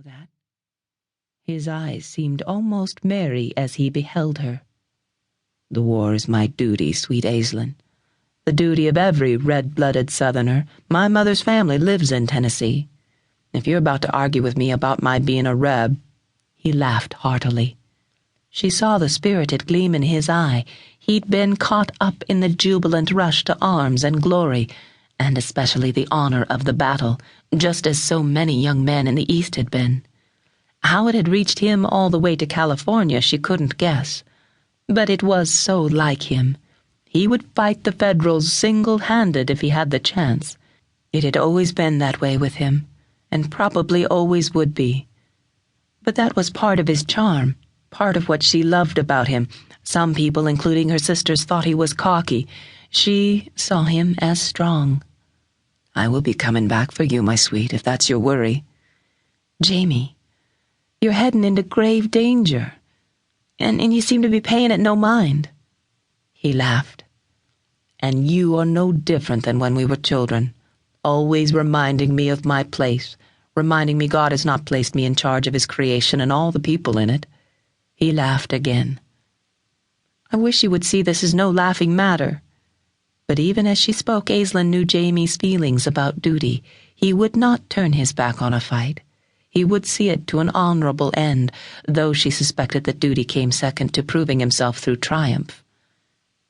that." His eyes seemed almost merry as he beheld her. "The war is my duty, sweet Aislin. The duty of every red-blooded Southerner. My mother's family lives in Tennessee. If you're about to argue with me about my being a Reb—" He laughed heartily. She saw the spirited gleam in his eye. He'd been caught up in the jubilant rush to arms and glory, and especially the honor of the battle, just as so many young men in the East had been. How it had reached him all the way to California she couldn't guess, but it was so like him. He would fight the Federals single-handed if he had the chance. It had always been that way with him, and probably always would be. But that was part of his charm, part of what she loved about him. Some people, including her sisters, thought he was cocky. She saw him as strong. "I will be coming back for you, my sweet, if that's your worry." "Jamie, you're heading into grave danger, and you seem to be paying it no mind." He laughed. "And you are no different than when we were children, always reminding me of my place, reminding me God has not placed me in charge of his creation and all the people in it." He laughed again. "I wish you would see this is no laughing matter." But even as she spoke, Aislin knew Jamie's feelings about duty. He would not turn his back on a fight. He would see it to an honorable end, though she suspected that duty came second to proving himself through triumph.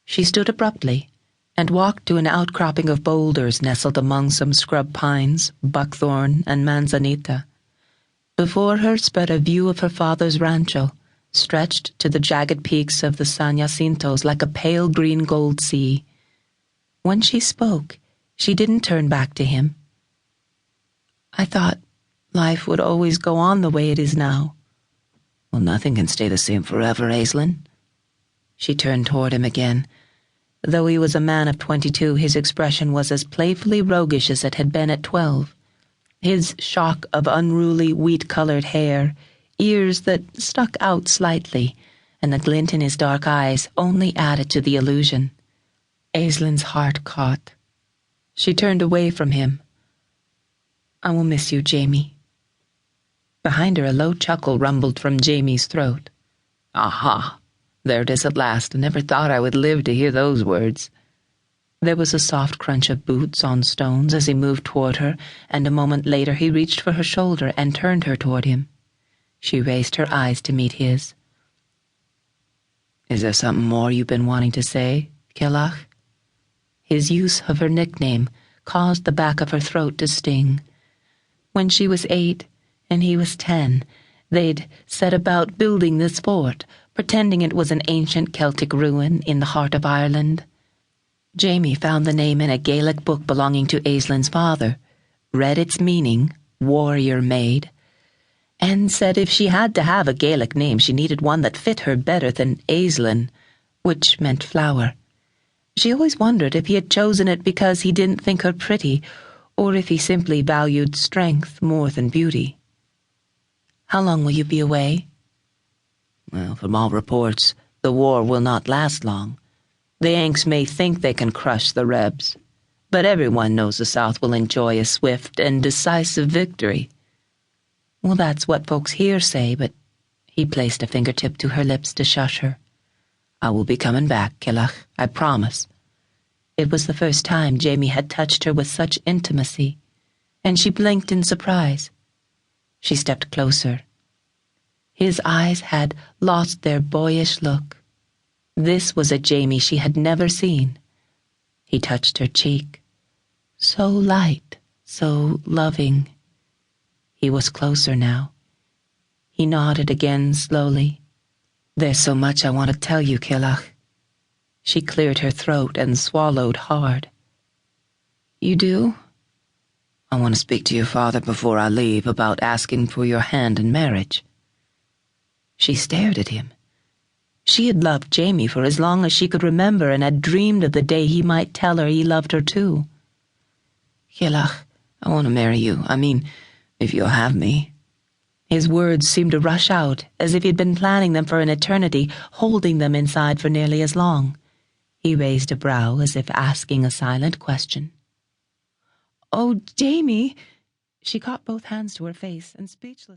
She stood abruptly and walked to an outcropping of boulders nestled among some scrub pines, buckthorn, and manzanita. Before her spread a view of her father's rancho, stretched to the jagged peaks of the San Jacintos like a pale green-gold sea. When she spoke, she didn't turn back to him. "I thought life would always go on the way it is now." "Well, nothing can stay the same forever, Aislin." She turned toward him again. Though he was a man of 22, his expression was as playfully roguish as it had been at 12. His shock of unruly, wheat-colored hair, ears that stuck out slightly, and the glint in his dark eyes only added to the illusion. Aislin's heart caught. She turned away from him. "I will miss you, Jamie." Behind her, a low chuckle rumbled from Jamie's throat. "Aha! There it is at last. I never thought I would live to hear those words." There was a soft crunch of boots on stones as he moved toward her, and a moment later he reached for her shoulder and turned her toward him. She raised her eyes to meet his. "Is there something more you've been wanting to say, Killach?" His use of her nickname caused the back of her throat to sting. When she was 8 and he was 10, they'd set about building this fort, pretending it was an ancient Celtic ruin in the heart of Ireland. Jamie found the name in a Gaelic book belonging to Aislin's father, read its meaning, warrior maid, and said if she had to have a Gaelic name, she needed one that fit her better than Aislin, which meant flower. She always wondered if he had chosen it because he didn't think her pretty, or if he simply valued strength more than beauty. "How long will you be away?" "Well, from all reports, the war will not last long. The Yanks may think they can crush the Rebs, but everyone knows the South will enjoy a swift and decisive victory." "Well, that's what folks here say, but—" He placed a fingertip to her lips to shush her. "I will be coming back, Killach, I promise." It was the first time Jamie had touched her with such intimacy, and she blinked in surprise. She stepped closer. His eyes had lost their boyish look. This was a Jamie she had never seen. He touched her cheek. So light, so loving. He was closer now. He nodded again slowly. "There's so much I want to tell you, Killach." She cleared her throat and swallowed hard. "You do?" "I want to speak to your father before I leave about asking for your hand in marriage." She stared at him. She had loved Jamie for as long as she could remember and had dreamed of the day he might tell her he loved her too. "Killach, I want to marry you. I mean, if you'll have me." His words seemed to rush out, as if he'd been planning them for an eternity, holding them inside for nearly as long. He raised a brow as if asking a silent question. "Oh, Jamie!" She caught both hands to her face and speechless.